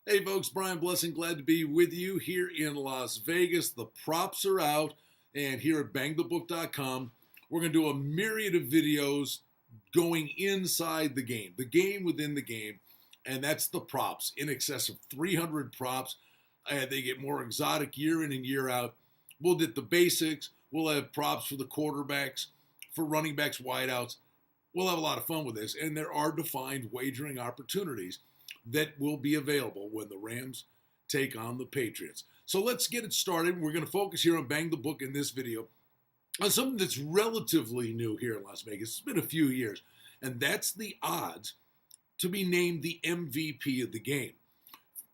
Hey folks, Brian Blessing, glad to be with you here in Las Vegas. The props are out, and here at BangTheBook.com, we're going to do a myriad of videos going inside the game within the game, and that's the props. In excess of 300 props. They get more exotic year in and year out. We'll get the basics. We'll have props for the quarterbacks, for running backs, wideouts. We'll have a lot of fun with this, and there are defined wagering opportunities that will be available when the Rams take on the Patriots. So let's get it started. We're going to focus here on Bang the Book in this video on something that's relatively new here in Las Vegas. It's been a few years, and that's the odds to be named the MVP of the game.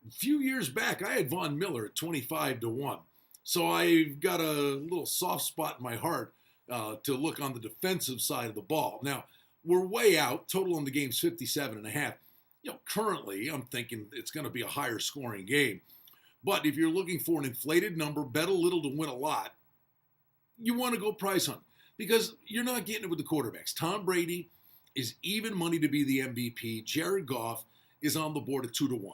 A few years back, I had Von Miller at 25-1. So I've got a little soft spot in my heart to look on the defensive side of the ball. Now, we're way out. Total on the game's 57.5. Currently, I'm thinking it's going to be a higher scoring game. But if you're looking for an inflated number, bet a little to win a lot, you want to go price hunt because you're not getting it with the quarterbacks. Tom Brady is even money to be the MVP. Jared Goff is on the board at 2-1.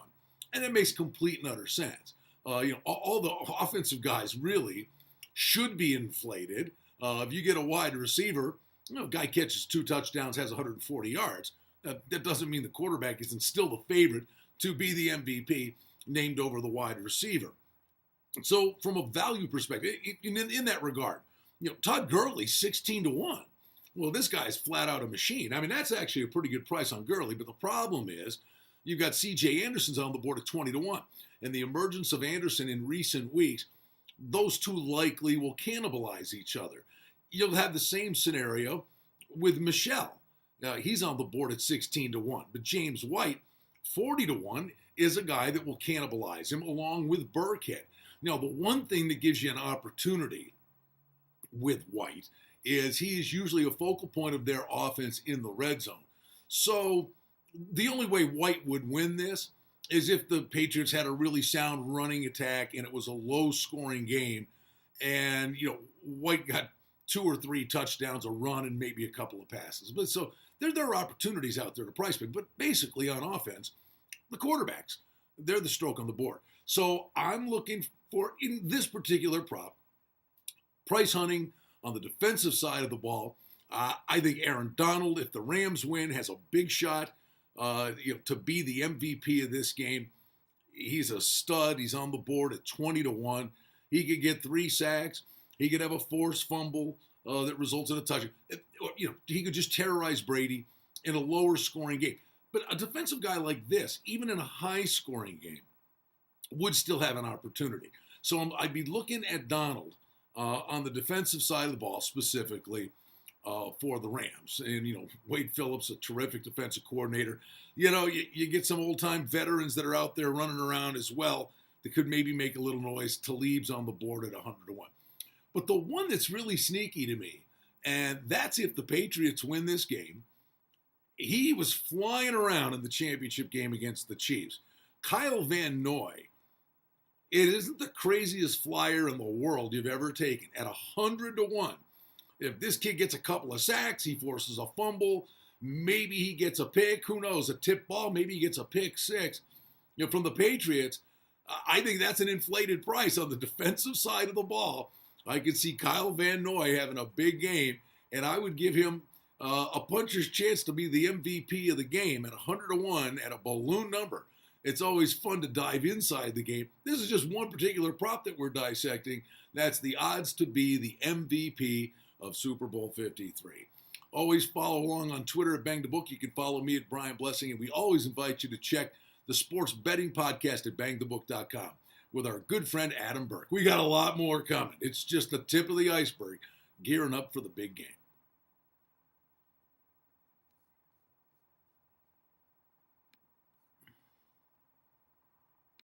And it makes complete and utter sense. All the offensive guys really should be inflated. If you get a wide receiver, a guy catches 2 touchdowns, has 140 yards. That doesn't mean the quarterback isn't still the favorite to be the MVP named over the wide receiver. So from a value perspective, in that regard, Todd Gurley, 16-1. Well, this guy's flat out a machine. I mean, that's actually a pretty good price on Gurley, but the problem is you've got C.J. Anderson's on the board at 20-1. And the emergence of Anderson in recent weeks, those two likely will cannibalize each other. You'll have the same scenario with Michel. He's on the board at 16-1. But James White, 40-1, is a guy that will cannibalize him along with Burkhead. Now, the one thing that gives you an opportunity with White is he is usually a focal point of their offense in the red zone. So the only way White would win this is if the Patriots had a really sound running attack and it was a low-scoring game and, White got 2 or 3 touchdowns, a run, and maybe a couple of passes. But so there are opportunities out there to price pick. But basically on offense, the quarterbacks, they're the stroke on the board. So I'm looking for, in this particular prop, price hunting on the defensive side of the ball. I think Aaron Donald, if the Rams win, has a big shot to be the MVP of this game. He's a stud. He's on the board at 20-1. He could get 3 sacks. He could have a forced fumble that results in a touchdown. He could just terrorize Brady in a lower scoring game. But a defensive guy like this, even in a high scoring game, would still have an opportunity. So I'd be looking at Donald on the defensive side of the ball specifically for the Rams. And, Wade Phillips, a terrific defensive coordinator. You get some old-time veterans that are out there running around as well that could maybe make a little noise. Talib's on the board at 100-1. But the one that's really sneaky to me, and that's if the Patriots win this game, he was flying around in the championship game against the Chiefs. Kyle Van Noy, it isn't the craziest flyer in the world you've ever taken at 100-1. If this kid gets a couple of sacks, he forces a fumble, maybe he gets a pick, who knows, a tip ball, maybe he gets a pick 6. From the Patriots, I think that's an inflated price on the defensive side of the ball. I could see Kyle Van Noy having a big game, and I would give him a puncher's chance to be the MVP of the game at 100-1 at a balloon number. It's always fun to dive inside the game. This is just one particular prop that we're dissecting. That's the odds to be the MVP of Super Bowl 53. Always follow along on Twitter at Bang the Book. You can follow me at Brian Blessing, and we always invite you to check the sports betting podcast at BangTheBook.com. with our good friend Adam Burke. We got a lot more coming. It's just the tip of the iceberg, gearing up for the big game.